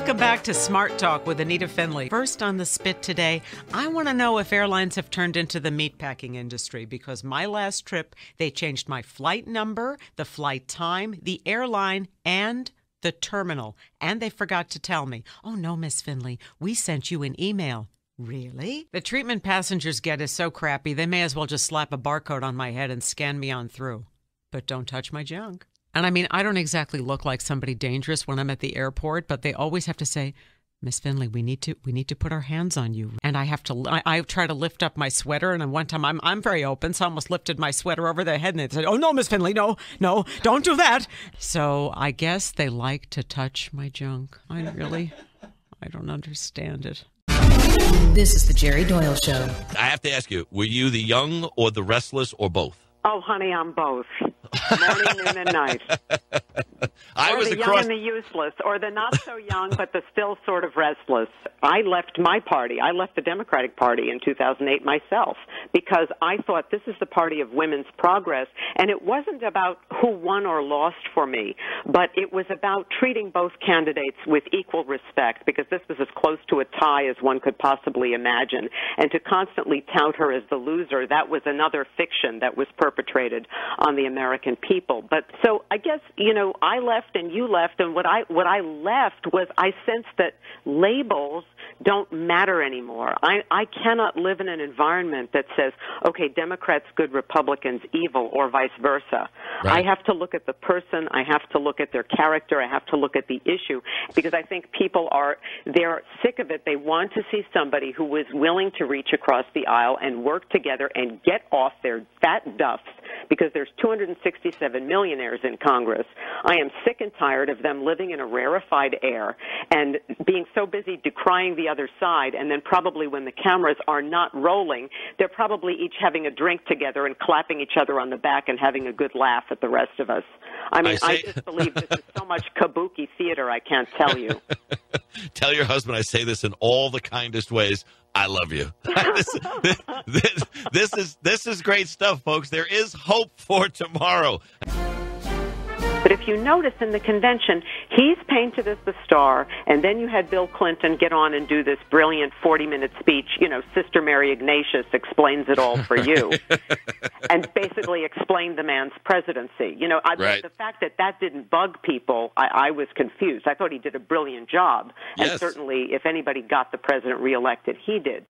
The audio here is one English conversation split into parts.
Welcome back to Smart Talk with Anita Finlay. First on the spit today, I want to know if airlines have turned into the meatpacking industry, because my last trip, they changed my flight number, the flight time, the airline, and the terminal. And they forgot to tell me, oh no, Miss Finlay, we sent you an email. Really? The treatment passengers get is so crappy, they may as well just slap a barcode on my head and scan me on through. But don't touch my junk. And I mean, I don't exactly look like somebody dangerous when I'm at the airport, but they always have to say, Miss Finlay, we need to put our hands on you. And I try to lift up my sweater. And one time I'm very open, so I almost lifted my sweater over their head, and they said, oh no, Miss Finlay, no, don't do that. So I guess they like to touch my junk. I don't understand it. This is the Jerry Doyle Show. I have to ask you, were you the young or the restless or both? Oh, honey, I'm both. Morning, noon, and night. Or the young and the useless, or the not so young, but the still sort of restless. I left my party. I left the Democratic Party in 2008 myself, because I thought this is the party of women's progress, and it wasn't about who won or lost for me, but it was about treating both candidates with equal respect, because this was as close to a tie as one could possibly imagine. And to constantly tout her as the loser, that was another fiction that was perpetrated on the American people. But so I guess, I left and you left, and what I left was I sensed that labels don't matter anymore. I cannot live in an environment that says, okay, Democrats good, Republicans evil, or vice versa. Right. I have to look at the person, I have to look at their character, I have to look at the issue, because I think people they're sick of it. They want to see somebody who is willing to reach across the aisle and work together and get off their fat duffs, because there's 267 millionaires in Congress. I am sick and tired of them living in a rarefied air and being so busy decrying the other side, and then probably when the cameras are not rolling, they're probably each having a drink together and clapping each other on the back and having a good laugh at the rest of us. I mean, I just believe this is so much kabuki theater, I can't tell you. Tell your husband I say this in all the kindest ways. I love you. This is great stuff, folks. There is hope for tomorrow. But if you notice in the convention, he's painted as the star, and then you had Bill Clinton get on and do this brilliant 40-minute speech, Sister Mary Ignatius explains it all for you, and basically explained the man's presidency. Right. The fact that didn't bug people, I was confused. I thought he did a brilliant job, yes. And certainly if anybody got the president reelected, he did.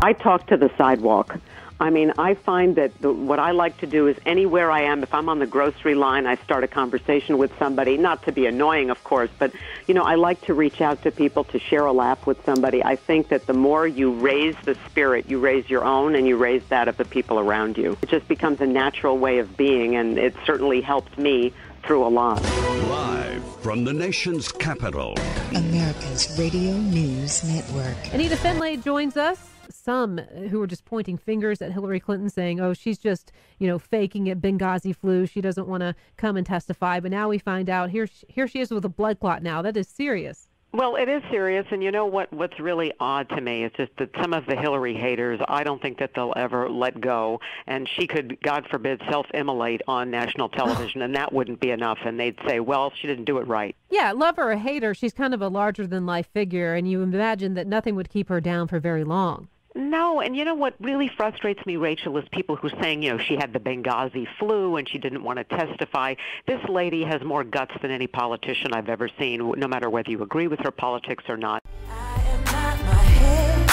I talk to the sidewalk. I mean, I find that what I like to do is anywhere I am, if I'm on the grocery line, I start a conversation with somebody, not to be annoying, of course, but, I like to reach out to people, to share a laugh with somebody. I think that the more you raise the spirit, you raise your own and you raise that of the people around you. It just becomes a natural way of being, and it certainly helped me through a lot. Live from the nation's capital, America's Radio News Network. Anita Finlay joins us. Some who were just pointing fingers at Hillary Clinton saying, oh, she's just, faking it, Benghazi flu. She doesn't want to come and testify. But now we find out here she is with a blood clot now. That is serious. Well, it is serious, and you know what's really odd to me is just that some of the Hillary haters, I don't think that they'll ever let go, and she could, God forbid, self-immolate on national television, and that wouldn't be enough, and they'd say, well, she didn't do it right. Yeah, love her or hate her, she's kind of a larger-than-life figure, and you imagine that nothing would keep her down for very long. No, and you know what really frustrates me, Rachel, is people who are saying, she had the Benghazi flu and she didn't want to testify. This lady has more guts than any politician I've ever seen, no matter whether you agree with her politics or not. I am not my head.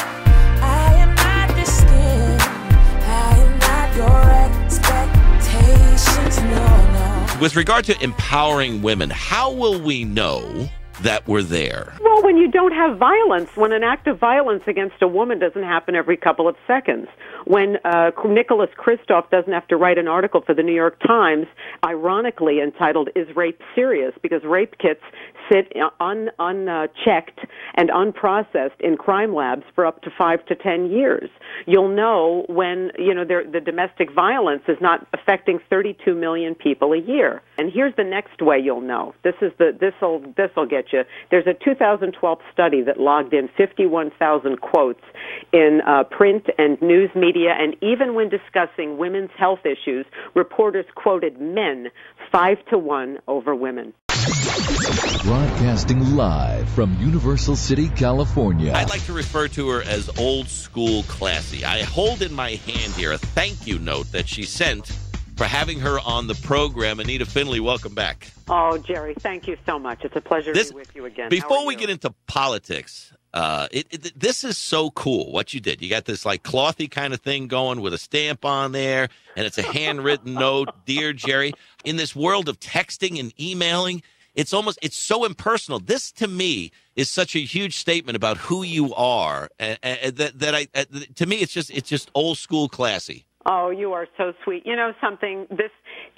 I am not the skin. I am not your expectations, no. With regard to empowering women, how will we know that we're there? Well, when you don't have violence, when an act of violence against a woman doesn't happen every couple of seconds, when Nicholas Kristof doesn't have to write an article for the New York Times, ironically entitled, Is Rape Serious? Because rape kits sit unchecked and unprocessed in crime labs for up to 5 to 10 years. You'll know when, the domestic violence is not affecting 32 million people a year. And here's the next way you'll know. This'll get you. There's a 2012 study that logged in 51,000 quotes in print and news media, and even when discussing women's health issues, reporters quoted men 5-1 over women. Broadcasting live from Universal City, California. I'd like to refer to her as old school classy. I hold in my hand here a thank you note that she sent for having her on the program. Anita Finlay, welcome back. Oh, Jerry, thank you so much. It's a pleasure to be with you again. Before we get into politics, this is so cool what you did. You got this like clothy kind of thing going with a stamp on there, and it's a handwritten note. Dear Jerry, in this world of texting and emailing, it's so impersonal. This to me is such a huge statement about who you are, and to me it's just old school classy. Oh, you are so sweet. You know something,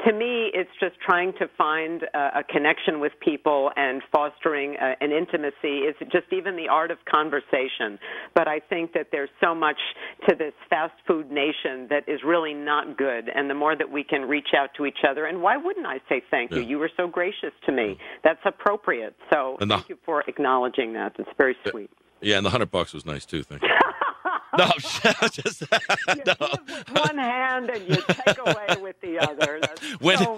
to me, it's just trying to find a connection with people and fostering an intimacy. It's just even the art of conversation. But I think that there's so much to this fast food nation that is really not good. And the more that we can reach out to each other, and why wouldn't I say thank you? You were so gracious to me. That's appropriate. So thank you for acknowledging that. It's very sweet. Yeah, and the $100 was nice, too. Thank you. No, just you give with one hand and you take away with the other. That's so